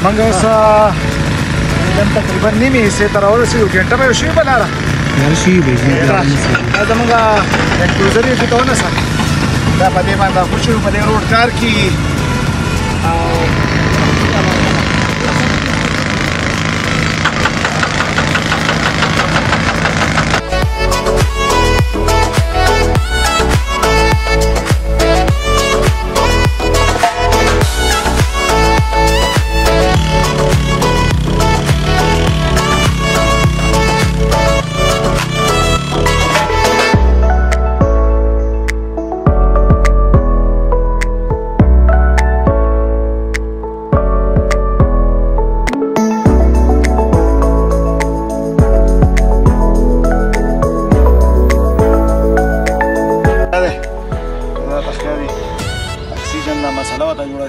موږ اوس تقریبا نیمې حصې ته راورسېدو، ګنټه به شوي به لاره دا زمونږ کروزر یې دلته ونیسه، دا په دې باندې راخوشي په دې روډ کار کېږي او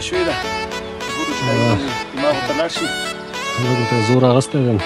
شوې ده ګورو چې دماغ ورته لاړ شي خلکو ته زور اغستی دی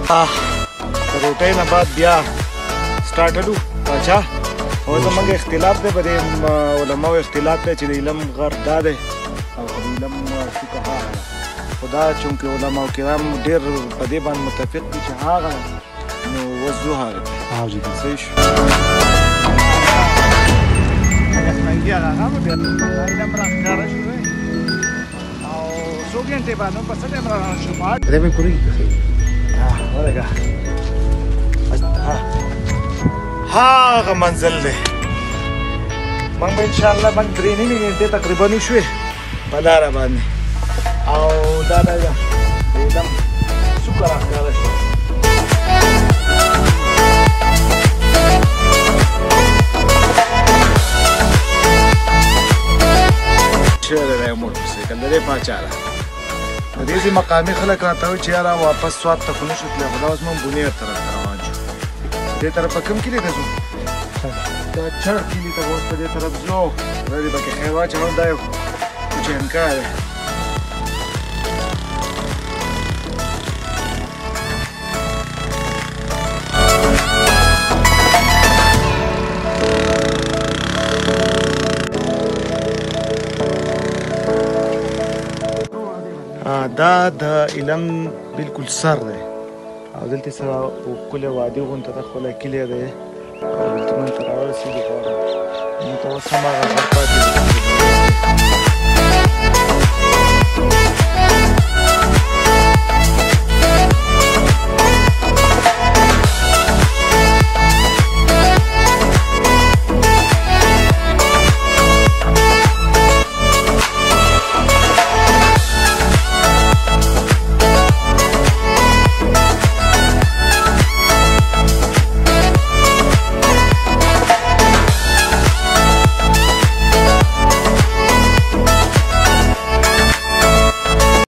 د روټۍ نه بعد بیا سټارټ باچا او زموږ اختلاف دی په دې علماو اختلاف دی چې د علم غرض دا دی او د علم فقها خو دا چونکې علماو کرام ډېر په دې باندې متفق دي چې هغه نو وضو هغه دی صحیح شو علم راښکاره شو او څو ګنټې بعد نو په څه ټایم را شو دی مې پوره ورګه هاغه منزل دی موږ به انشاءالله موږ 3 نیمې ګنټې تقریبا وشوې په لاره باندې او دا د علم څوکه راښکاره شوه چېرې دی موټرسایکل د دې پاچا ده په دې ځای مقامي خلک راته وایي چې یاره واپس سوات ته خو نه شو تللی خو دا اوس موږ بونیر طرف ته روان شو دې طرف په کوم کلي ته ځو دا چړ کلي ته به اوس په دې طرف ځو دا دې پکې خیر واچوم دا یو کوچنکا دی دا د علم بالکل سر دی او دلته سره ښکلی وادي غونته ده ښکلی کلی دی او دلته موږ ته راورسېدو نو ته اوس هماغه غر پاتې دی